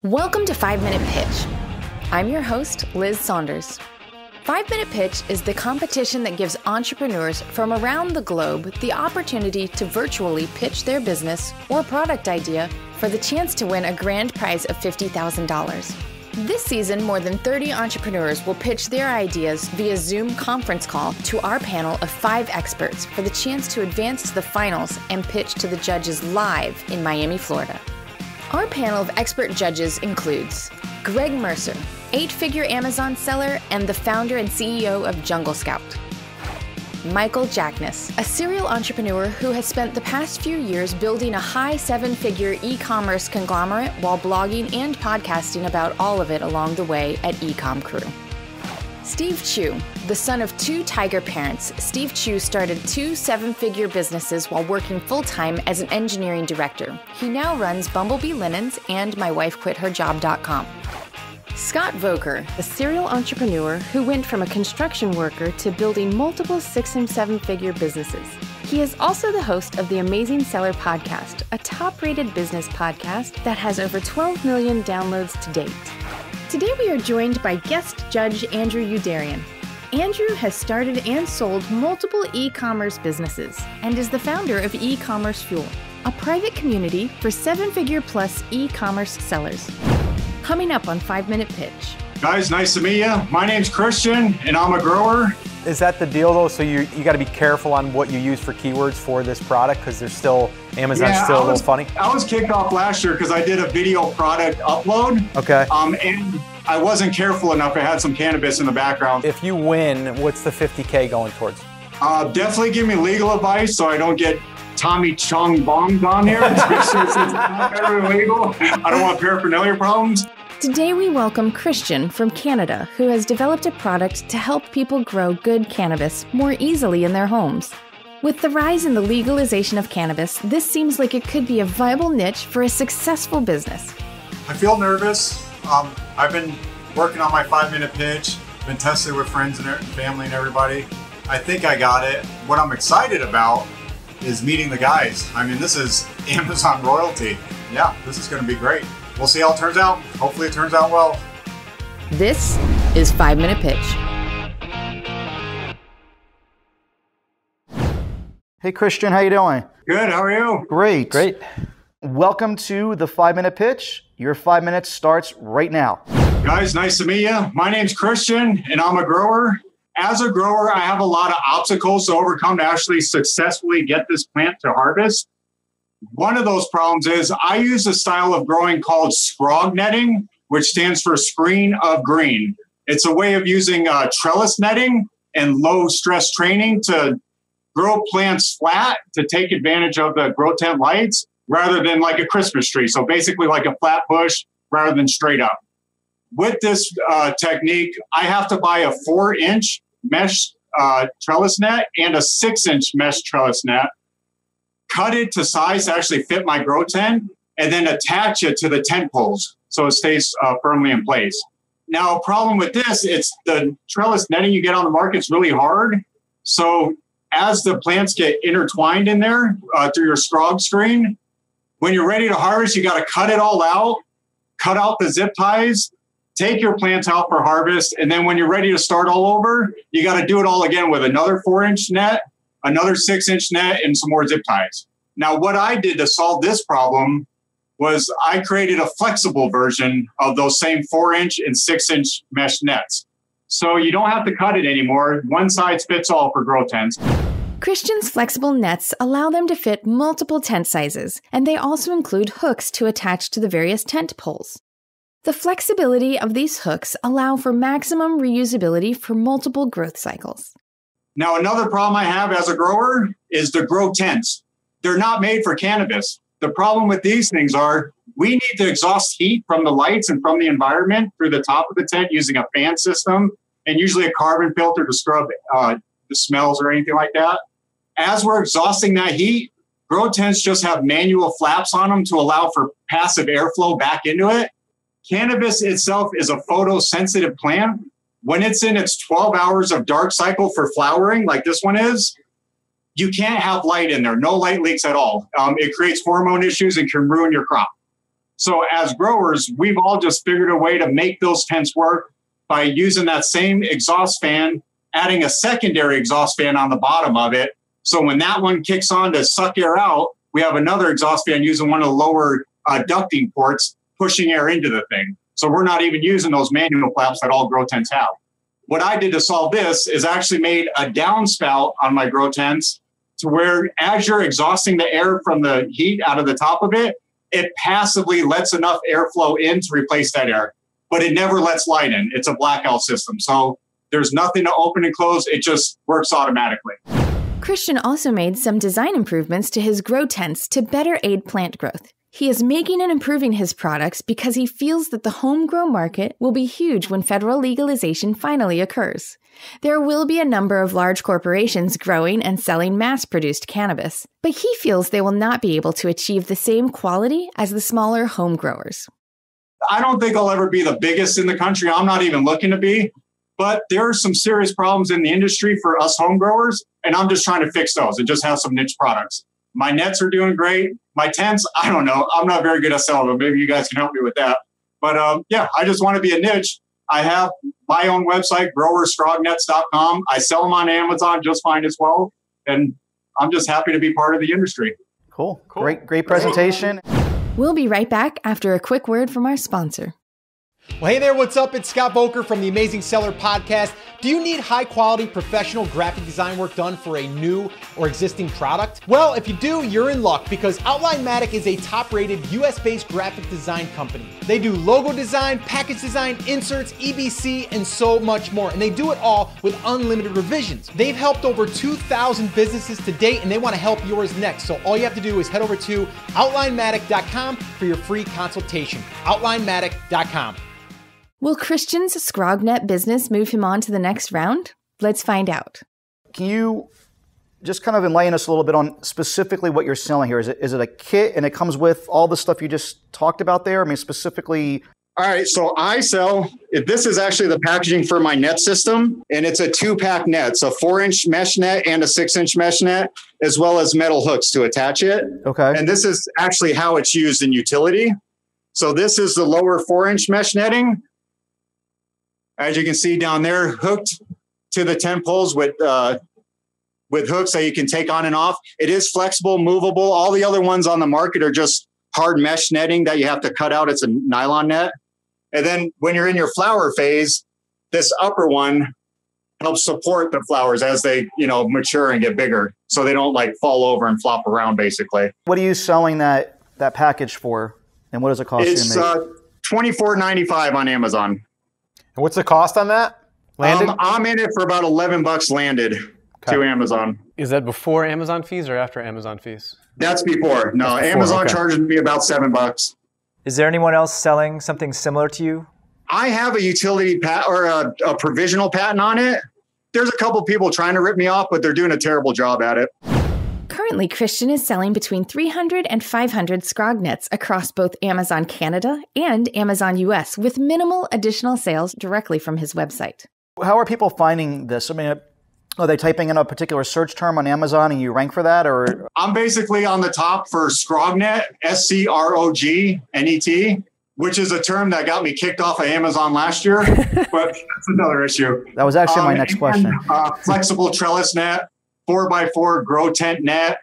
Welcome to 5 Minute Pitch. I'm your host, Liz Saunders. 5 Minute Pitch is the competition that gives entrepreneurs from around the globe the opportunity to virtually pitch their business or product idea for the chance to win a grand prize of $50,000. This season, more than 30 entrepreneurs will pitch their ideas via Zoom conference call to our panel of 5 experts for the chance to advance to the finals and pitch to the judges live in Miami, Florida. Our panel of expert judges includes Greg Mercer, 8-figure Amazon seller and the founder and CEO of Jungle Scout. Michael Jackness, a serial entrepreneur who has spent the past few years building a high 7-figure e-commerce conglomerate while blogging and podcasting about all of it along the way at Ecom Crew. Steve Chu, the son of 2 tiger parents, Steve Chu started 2 7-figure businesses while working full-time as an engineering director. He now runs Bumblebee Linens and MyWifeQuitHerJob.com. Scott Voker, a serial entrepreneur who went from a construction worker to building multiple 6- and 7-figure businesses. He is also the host of the Amazing Seller podcast, a top-rated business podcast that has over 12 million downloads to date. Today we are joined by guest judge Andrew Udarian. Andrew has started and sold multiple e-commerce businesses and is the founder of E-Commerce Fuel, a private community for 7-figure plus e-commerce sellers. Coming up on 5 Minute Pitch. Guys, nice to meet you. My name's Christian and I'm a grower. Is that the deal though? So you got to be careful on what you use for keywords for this product because there's still, Amazon's still a little funny? I was kicked off last year because I did a video product upload. Okay. And I wasn't careful enough. I had some cannabis in the background. If you win, what's the $50K going towards? Definitely give me legal advice so I don't get Tommy Chung bombed on here. It's not very legal. I don't want paraphernalia problems. Today we welcome Christian from Canada, who has developed a product to help people grow good cannabis more easily in their homes. With the rise in the legalization of cannabis, this seems like it could be a viable niche for a successful business. I feel nervous. I've been working on my 5-minute pitch, been testing with friends and family and everybody. I think I got it. What I'm excited about is meeting the guys. I mean, this is Amazon royalty. Yeah, this is going to be great. We'll see how it turns out. Hopefully it turns out well. This is 5 Minute Pitch. Hey Christian, how you doing? Good, how are you? Great. Great. Welcome to the 5 Minute Pitch. Your 5 minutes starts right now. Guys, nice to meet you. My name's Christian and I'm a grower. As a grower, I have a lot of obstacles to overcome to actually successfully get this plant to harvest. One of those problems is I use a style of growing called scrog netting, which stands for screen of green. It's a way of using trellis netting and low stress training to grow plants flat to take advantage of the grow tent lights rather than like a Christmas tree. So basically like a flat bush rather than straight up. With this technique, I have to buy a 4-inch mesh trellis net and a 6-inch mesh trellis net, cut it to size to actually fit my grow tent, and then attach it to the tent poles so it stays firmly in place. Now, a problem with this, it's the trellis netting you get on the market is really hard. So as the plants get intertwined in there through your scrog screen, when you're ready to harvest, you got to cut it all out, cut out the zip ties, take your plants out for harvest, and then when you're ready to start all over, you got to do it all again with another 4-inch net, another 6-inch net, and some more zip ties. Now, what I did to solve this problem was I created a flexible version of those same 4-inch and 6-inch mesh nets. So you don't have to cut it anymore. One size fits all for grow tents. Christian's flexible nets allow them to fit multiple tent sizes, and they also include hooks to attach to the various tent poles. The flexibility of these hooks allow for maximum reusability for multiple growth cycles. Now, another problem I have as a grower is the grow tents. They're not made for cannabis. The problem with these things are we need to exhaust heat from the lights and from the environment through the top of the tent using a fan system and usually a carbon filter to scrub the smells or anything like that. As we're exhausting that heat, grow tents just have manual flaps on them to allow for passive airflow back into it. Cannabis itself is a photosensitive plant. When it's in its 12 hours of dark cycle for flowering, like this one is, you can't have light in there. No light leaks at all. It creates hormone issues and can ruin your crop. So as growers, we've all just figured a way to make those tents work by using that same exhaust fan, adding a secondary exhaust fan on the bottom of it. So when that one kicks on to suck air out, we have another exhaust fan using one of the lower ducting ports, pushing air into the thing. So we're not even using those manual flaps that all grow tents have. What I did to solve this is actually made a downspout on my grow tents to where as you're exhausting the air from the heat out of the top of it, it passively lets enough airflow in to replace that air, but it never lets light in. It's a blackout system. So there's nothing to open and close. It just works automatically. Christian also made some design improvements to his grow tents to better aid plant growth. He is making and improving his products because he feels that the home grow market will be huge when federal legalization finally occurs. There will be a number of large corporations growing and selling mass-produced cannabis, but he feels they will not be able to achieve the same quality as the smaller home growers. I don't think I'll ever be the biggest in the country. I'm not even looking to be, but there are some serious problems in the industry for us home growers, and I'm just trying to fix those and just have some niche products. My nets are doing great. My tents, I don't know. I'm not very good at selling them. Maybe you guys can help me with that. But yeah, I just want to be a niche. I have my own website, growerscrognets.com. I sell them on Amazon just fine as well. And I'm just happy to be part of the industry. Cool. Great presentation. We'll be right back after a quick word from our sponsor. Well, hey there, what's up? It's Scott Voker from the Amazing Seller Podcast. Do you need high-quality professional graphic design work done for a new or existing product? Well, if you do, you're in luck because Outline-Matic is a top-rated US-based graphic design company. They do logo design, package design, inserts, EBC, and so much more. And they do it all with unlimited revisions. They've helped over 2,000 businesses to date, and they want to help yours next. So all you have to do is head over to OutlineMatic.com for your free consultation. OutlineMatic.com. Will Christian's Scrognet business move him on to the next round? Let's find out. Can you just kind of enlighten us a little bit on specifically what you're selling here? Is it a kit and it comes with all the stuff you just talked about there? I mean, specifically. All right. So I sell, this is actually the packaging for my net system, and it's a 2-pack net. So 4-inch mesh net and a 6-inch mesh net, as well as metal hooks to attach it. Okay. And this is actually how it's used in utility. So this is the lower 4-inch mesh netting. As you can see down there, hooked to the tent poles with hooks that you can take on and off. It is flexible, movable. All the other ones on the market are just hard mesh netting that you have to cut out. It's a nylon net. And then when you're in your flower phase, this upper one helps support the flowers as they, mature and get bigger, so they don't like fall over and flop around, basically. What are you selling that package for, and what does it cost you to make? It's $24.95 on Amazon. And what's the cost on that? Landed? I'm in it for about $11 landed to Amazon. Is that before Amazon fees or after Amazon fees? That's before. No, that's before. Amazon charges me about $7. Is there anyone else selling something similar to you? I have a utility patent or a provisional patent on it. There's a couple people trying to rip me off, but they're doing a terrible job at it. Currently, Christian is selling between 300 and 500 Scrognets across both Amazon Canada and Amazon US, with minimal additional sales directly from his website. How are people finding this? I mean, are they typing in a particular search term on Amazon and you rank for that? Or I'm basically on the top for Scrognet, SCROGNET, which is a term that got me kicked off of Amazon last year, but that's another issue. That was actually my next question. Flexible trellis net, 4x4 grow tent net,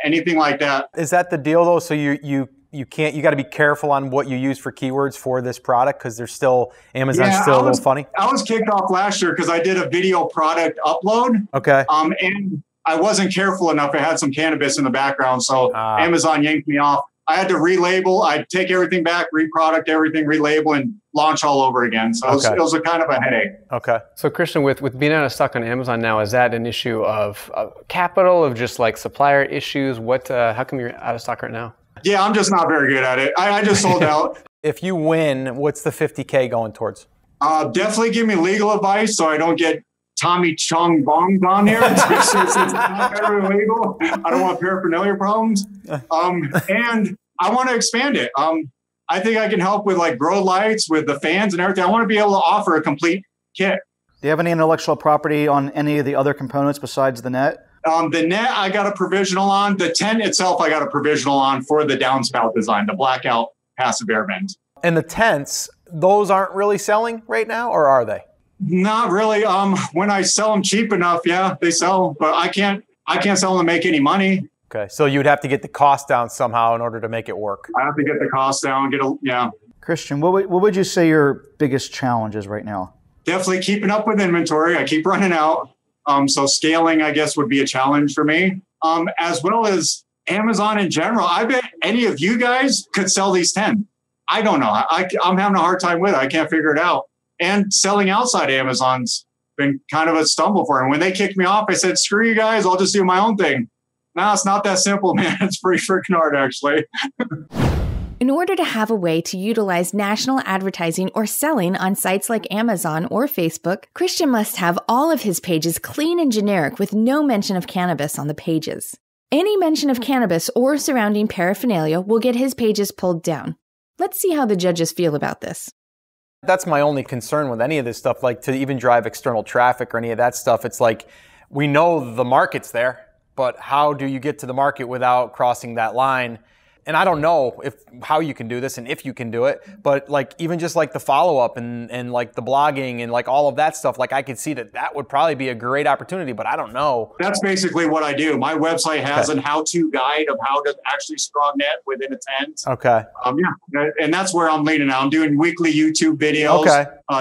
anything like that. Is that the deal though? So you got to be careful on what you use for keywords for this product because there's still, Amazon's still a little funny. I was kicked off last year because I did a video product upload. Okay. And I wasn't careful enough. It had some cannabis in the background. So Amazon yanked me off. I had to relabel. I'd take everything back, reproduct everything, relabel, and launch all over again. So it was a kind of a headache. Okay. So Christian, with being out of stock on Amazon now, is that an issue of capital, of just like supplier issues? How come you're out of stock right now? Yeah, I'm just not very good at it. I just sold out. If you win, what's the $50K going towards? Definitely give me legal advice so I don't get Tommy Chung Bongs on here. It's not very legal. I don't want paraphernalia problems. And I want to expand it. I think I can help with like grow lights, with the fans and everything. I want to be able to offer a complete kit. Do you have any intellectual property on any of the other components besides the net? The net, I got a provisional on. The tent itself, I got a provisional on for the downspout design, the blackout passive air vent. And the tents, those aren't really selling right now, or are they? Not really. When I sell them cheap enough, yeah, they sell, but I can't sell them to make any money. Okay, so you'd have to get the cost down somehow in order to make it work. I have to get the cost down, yeah. Christian, what would you say your biggest challenge is right now? Definitely keeping up with inventory. I keep running out. So scaling, I guess, would be a challenge for me. As well as Amazon in general. I bet any of you guys could sell these 10. I don't know. I'm having a hard time with it. I can't figure it out. And selling outside Amazon's been kind of a stumble for them. When they kicked me off, I said, screw you guys. I'll just do my own thing. No, it's not that simple, man. It's pretty freaking hard, actually. In order to have a way to utilize national advertising or selling on sites like Amazon or Facebook, Christian must have all of his pages clean and generic with no mention of cannabis on the pages. Any mention of cannabis or surrounding paraphernalia will get his pages pulled down. Let's see how the judges feel about this. That's my only concern with any of this stuff, like to even drive external traffic or any of that stuff. It's like, we know the market's there, but how do you get to the market without crossing that line? And I don't know how you can do this and if you can do it, but like even just like the follow-up and like the blogging and like all of that stuff, like I could see that would probably be a great opportunity, but I don't know. That's basically what I do. My website has an how-to guide of how to actually straw net within a tent. Okay. Yeah, and that's where I'm leaning now. I'm doing weekly YouTube videos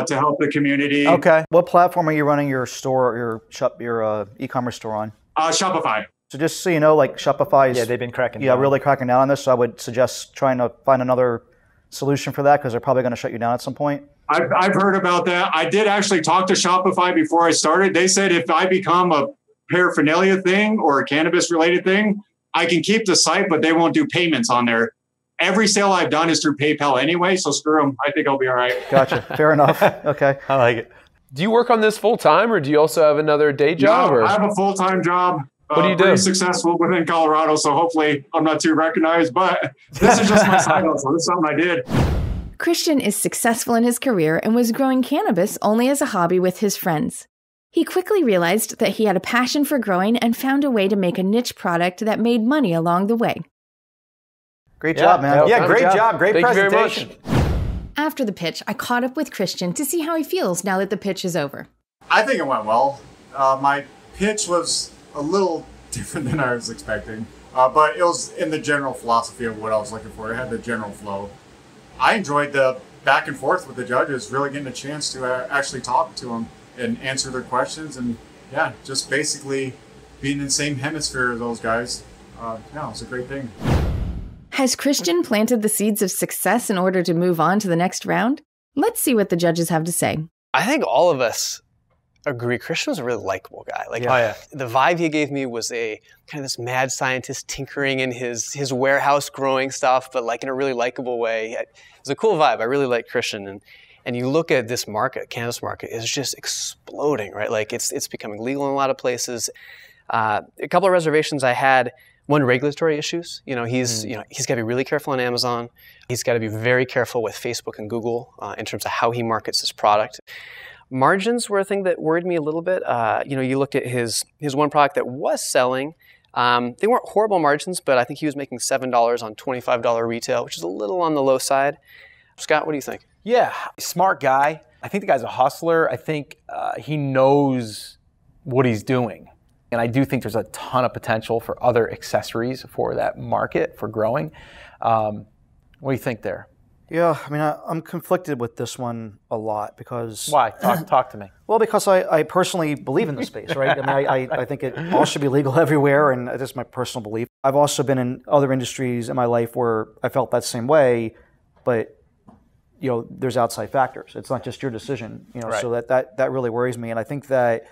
to help the community. Okay. What platform are you running your store, your e-commerce store on? Shopify. So just so you know, like Shopify is they've been cracking down. really cracking down on this. So I would suggest trying to find another solution for that because they're probably going to shut you down at some point. I've heard about that. I did actually talk to Shopify before I started. They said if I become a paraphernalia thing or a cannabis related thing, I can keep the site, but they won't do payments on there. Every sale I've done is through PayPal anyway, so screw them. I think I'll be all right. Gotcha. Fair enough. Okay. I like it. Do you work on this full time, or do you also have another day job? No, I have a full-time job. What do you do? Pretty successful within Colorado, so hopefully I'm not too recognized, but this is just my side hustle. This is something I did. Christian is successful in his career and was growing cannabis only as a hobby with his friends. He quickly realized that he had a passion for growing and found a way to make a niche product that made money along the way. Great job, man. Yeah, great job. Great presentation. Thank you very much. After the pitch, I caught up with Christian to see how he feels now that the pitch is over. I think it went well. My pitch was a little different than I was expecting, but it was in the general philosophy of what I was looking for. It had the general flow. I enjoyed the back and forth with the judges, really getting a chance to actually talk to them and answer their questions, and just basically being in the same hemisphere as those guys. It was a great thing. Has Christian planted the seeds of success in order to move on to the next round? Let's see what the judges have to say. I think all of us agree Christian was a really likable guy. The vibe he gave me was a kind of this mad scientist tinkering in his warehouse growing stuff, but like in a really likable way. It was a cool vibe. I really like Christian. And you look at this market, cannabis market, is just exploding, right? Like it's becoming legal in a lot of places. A couple of reservations I had. One, regulatory issues. He's got to be really careful on Amazon. He's got to be very careful with Facebook and Google in terms of how he markets his product. Margins were a thing that worried me a little bit. You looked at his one product that was selling. They weren't horrible margins, but I think he was making $7 on $25 retail, which is a little on the low side. Scott, what do you think? Yeah, smart guy. I think the guy's a hustler. I think he knows what he's doing. And I do think there's a ton of potential for other accessories for that market, for growing. What do you think there? Yeah, I mean, I'm conflicted with this one a lot because... Why? Talk to me. Well, because I personally believe in the space, right? I mean, I think it all should be legal everywhere, and that's my personal belief. I've also been in other industries in my life where I felt that same way, but there's outside factors. It's not just your decision, Right. So that really worries me. And I think that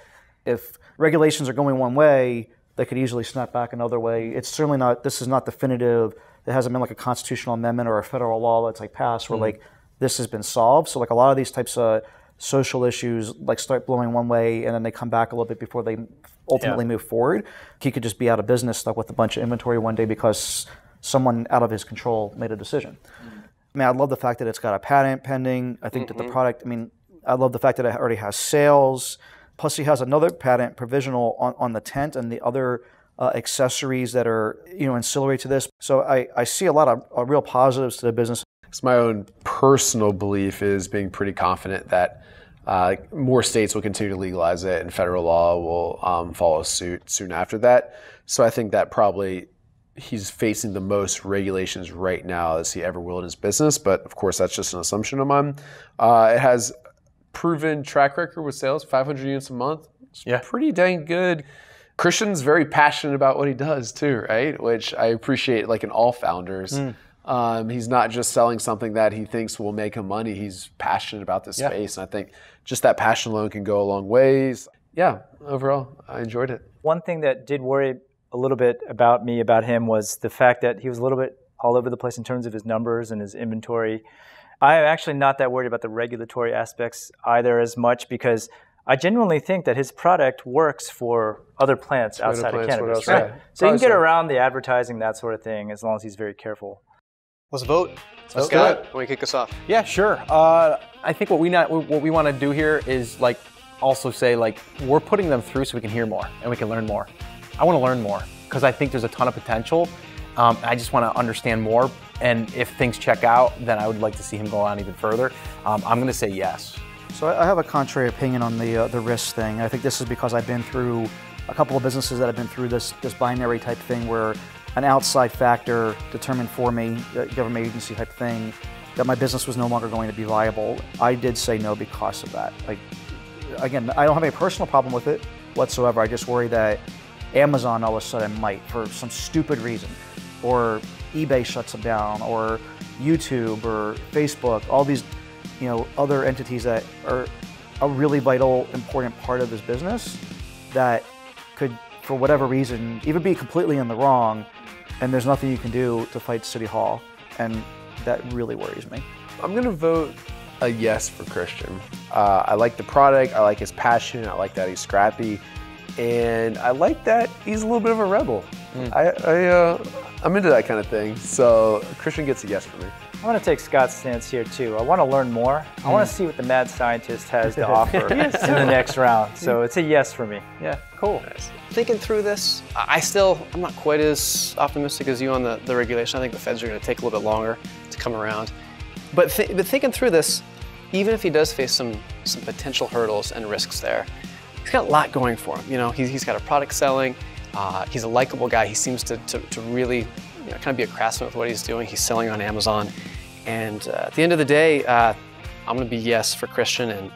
if regulations are going one way, they could easily snap back another way. It's certainly not, this is not definitive. There hasn't been like a constitutional amendment or a federal law that's like passed where like this has been solved. So like a lot of these types of social issues like start blowing one way and then they come back a little bit before they ultimately move forward. He could just be out of business, stuck with a bunch of inventory one day because someone out of his control made a decision. I mean, I love the fact that it's got a patent pending. I think that the product, I love the fact that it already has sales. Plus he has another patent provisional on the tent and the other accessories that are ancillary to this. So I see a lot of real positives to the business. So my own personal belief is being pretty confident that more states will continue to legalize it, and federal law will follow suit soon after that. So I think that probably he's facing the most regulations right now as he ever will in his business. But of course, that's just an assumption of mine. It has proven track record with sales, 500 units a month. It's pretty dang good. Christian's very passionate about what he does too, right? Which I appreciate, like in all founders. He's not just selling something that he thinks will make him money. He's passionate about this space. And I think just that passion alone can go a long ways. Yeah, overall, I enjoyed it. One thing that did worry a little bit about him was the fact that he was a little bit all over the place in terms of his numbers and his inventory. I'm actually not that worried about the regulatory aspects either as much, because I genuinely think that his product works for other plants outside of cannabis. Right? So you can get around the advertising, that sort of thing, as long as he's very careful. Let's vote. Let's Scott, why don't you kick us off? Yeah, sure. I think what we want to do here is like also say like we're putting them through so we can hear more and we can learn more. I want to learn more because I think there's a ton of potential. I just want to understand more, and if things check out, then I would like to see him go on even further. I'm going to say yes. So I have a contrary opinion on the risk thing. I think this is because I've been through a couple of businesses that have been through this binary type thing where an outside factor determined for me, a government agency type thing, that my business was no longer going to be viable. I did say no because of that. Like, again, I don't have any personal problem with it whatsoever. I just worry that Amazon all of a sudden might, for some stupid reason, or eBay shuts them down, or YouTube, or Facebook, all these, other entities that are a really vital, important part of this business that could, for whatever reason, even be completely in the wrong, and there's nothing you can do to fight City Hall, and that really worries me. I'm going to vote a yes for Christian. I like the product, I like his passion, I like that he's scrappy, and I like that he's a little bit of a rebel. I'm into that kind of thing, so Christian gets a yes for me. I want to take Scott's stance here too. I want to learn more. I want to see what the mad scientist has to offer in the next round. So it's a yes for me. Yeah, cool. Nice. Thinking through this, I'm not quite as optimistic as you on the regulation. I think the feds are going to take a little bit longer to come around. But thinking through this, even if he does face some potential hurdles and risks there, he's got a lot going for him. He's got a product selling. He's a likable guy. He seems to really kind of be a craftsman with what he's doing. He's selling on Amazon. And at the end of the day, I'm going to be yes for Christian. And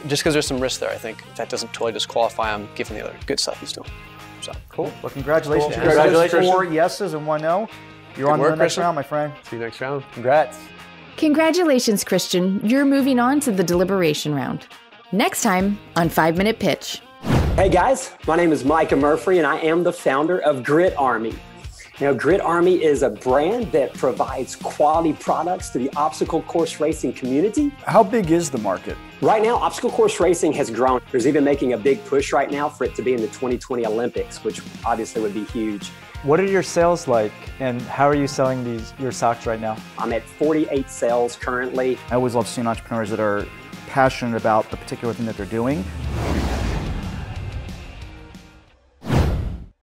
just because there's some risk there, I think that doesn't totally disqualify him given the other good stuff he's doing. So cool. Well, congratulations. Cool. Congratulations. 4 yeses and 1 no. You're on to the next round, my friend. See you next round. Congrats. Congratulations, Christian. You're moving on to the deliberation round. Next time on 5 Minute Pitch. Hey guys, my name is Micah Murphy and I am the founder of Grit Army. Grit Army is a brand that provides quality products to the obstacle course racing community. How big is the market? Right now, obstacle course racing has grown. There's even making a big push right now for it to be in the 2020 Olympics, which obviously would be huge. What are your sales like, and how are you selling your socks right now? I'm at 48 sales currently. I always love seeing entrepreneurs that are passionate about the particular thing that they're doing